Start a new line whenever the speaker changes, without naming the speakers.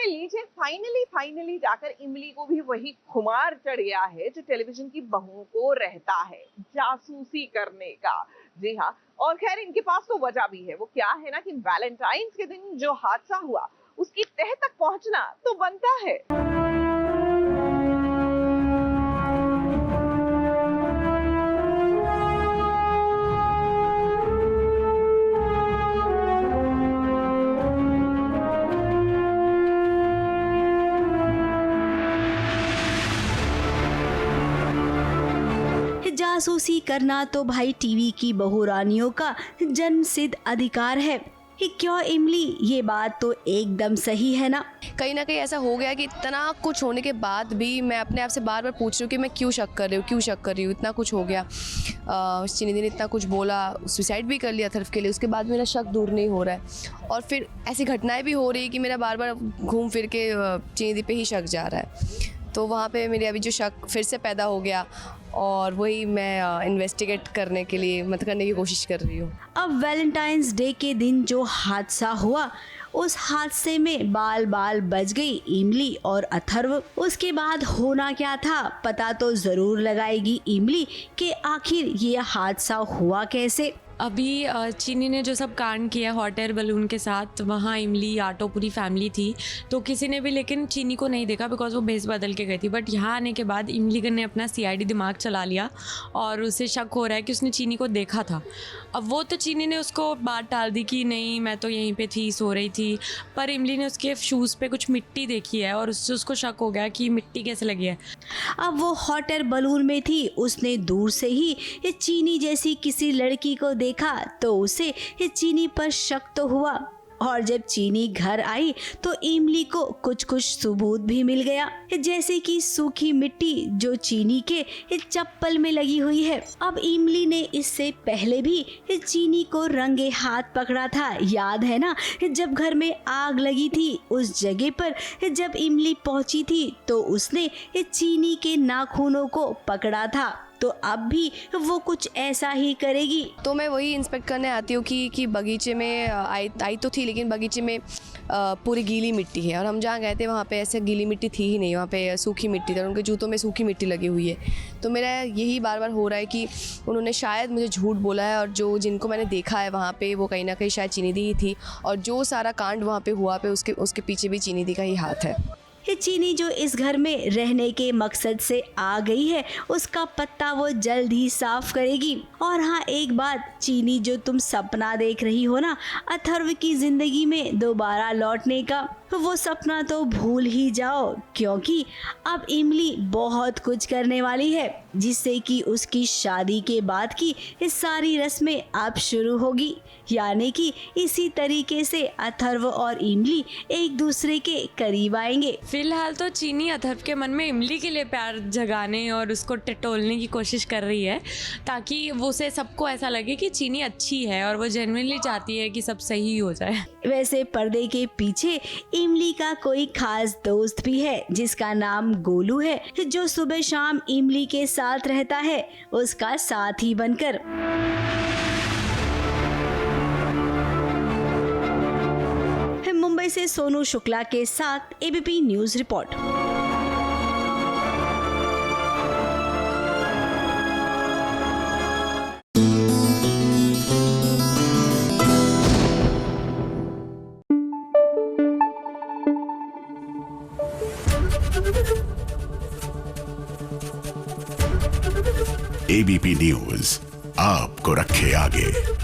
में लीजिए फाइनली जाकर इमली को भी वही खुमार चढ़ गया है जो टेलीविजन की बहुओं को रहता है, जासूसी करने का। जी हाँ, और खैर इनके पास तो वजह भी है। वो क्या है ना कि वैलेंटाइंस के दिन जो हादसा हुआ उसकी तह तक पहुंचना तो बनता है।
जासूसी करना तो भाई टीवी की बहुरानियों का जन्मसिद्ध अधिकार है। कि क्यों इमली, ये बात तो एकदम सही है ना।
कहीं ना कहीं ऐसा हो गया कि इतना कुछ होने के बाद भी मैं अपने आप से बार बार पूछ रही हूँ कि मैं क्यों शक कर रही हूँ। इतना कुछ हो गया, चीनी दी ने इतना कुछ बोला, सुसाइड भी कर लिया अथर्व के लिए, उसके बाद मेरा शक दूर नहीं हो रहा है। और फिर ऐसी घटनाएं भी हो रही है कि मेरा बार बार घूम फिर के चीनी दी पे ही शक जा रहा है। तो वहाँ पे मेरे अभी जो शक फिर से पैदा हो गया और वही मैं इन्वेस्टिगेट करने की कोशिश कर रही हूँ।
अब वैलेंटाइंस डे के दिन जो हादसा हुआ, उस हादसे में बाल बच गई इमली और अथर्व। उसके बाद होना क्या था पता तो जरूर लगाएगी इमली कि आखिर ये हादसा हुआ कैसे।
अभी चीनी ने जो सब कांड किया हॉट एयर बलून के साथ, वहाँ इमली, आटो, पूरी फैमिली थी, तो किसी ने भी लेकिन चीनी को नहीं देखा बिकॉज वो भेस बदल के गई थी। बट यहाँ आने के बाद इमली ने अपना CID दिमाग चला लिया और उसे शक हो रहा है कि उसने चीनी को देखा था। अब वो तो चीनी ने उसको बात टाल दी कि नहीं मैं तो यहीं पे थी, सो रही थी, पर इमली ने उसके शूज़ पे कुछ मिट्टी देखी है और उससे उसको शक हो गया कि मिट्टी कैसे लगी है।
अब वो हॉट एयर बलून में थी, उसने दूर से ही ये चीनी जैसी किसी लड़की को देखा तो उसे ये चीनी पर शक तो हुआ। और जब चीनी घर आई तो इमली को कुछ सबूत भी मिल गया, जैसे कि सूखी मिट्टी जो चीनी के चप्पल में लगी हुई है। अब इमली ने इससे पहले भी चीनी को रंगे हाथ पकड़ा था, याद है ना, जब घर में आग लगी थी उस जगह पर जब इमली पहुंची थी तो उसने चीनी के नाखूनों को पकड़ा था। तो अब भी वो कुछ ऐसा ही करेगी।
तो मैं वही इंस्पेक्ट करने आती हूँ कि बगीचे में आई तो थी, लेकिन बगीचे में पूरी गीली मिट्टी है और हम जहाँ गए थे वहाँ पे ऐसे गीली मिट्टी थी ही नहीं, वहाँ पे सूखी मिट्टी थी और उनके जूतों में सूखी मिट्टी लगी हुई है। तो मेरा यही बार बार हो रहा है कि उन्होंने शायद मुझे झूठ बोला है और जिनको मैंने देखा है वहाँ पे वो कहीं ना कहीं शायद चीनी दी ही थी और जो सारा कांड वहाँ पे हुआ पे उसके पीछे भी चीनी दी का ही हाथ है।
ये चीनी जो इस घर में रहने के मकसद से आ गई है उसका पत्ता वो जल्द ही साफ करेगी। और हाँ, एक बात, चीनी जो तुम सपना देख रही हो ना अथर्व की जिंदगी में दोबारा लौटने का, वो सपना तो भूल ही जाओ, क्योंकि अब इमली बहुत कुछ करने वाली है जिससे कि उसकी शादी के बाद की ये सारी रस्में अब शुरू होगी। यानी कि इसी तरीके से अथर्व और इमली एक दूसरे के करीब आएंगे।
फिलहाल तो चीनी अथर्व के मन में इमली के लिए प्यार जगाने और उसको टटोलने की कोशिश कर रही है ताकि वो से सबको ऐसा लगे कि चीनी अच्छी है और वो जेन्युइनली चाहती है कि सब सही हो जाए।
वैसे पर्दे के पीछे इमली का कोई खास दोस्त भी है जिसका नाम गोलू है, जो सुबह शाम इमली के साथ रहता है उसका साथी बनकर। मुंबई से सोनू शुक्ला के साथ ABP news report.
ABP news आपको रखे आगे।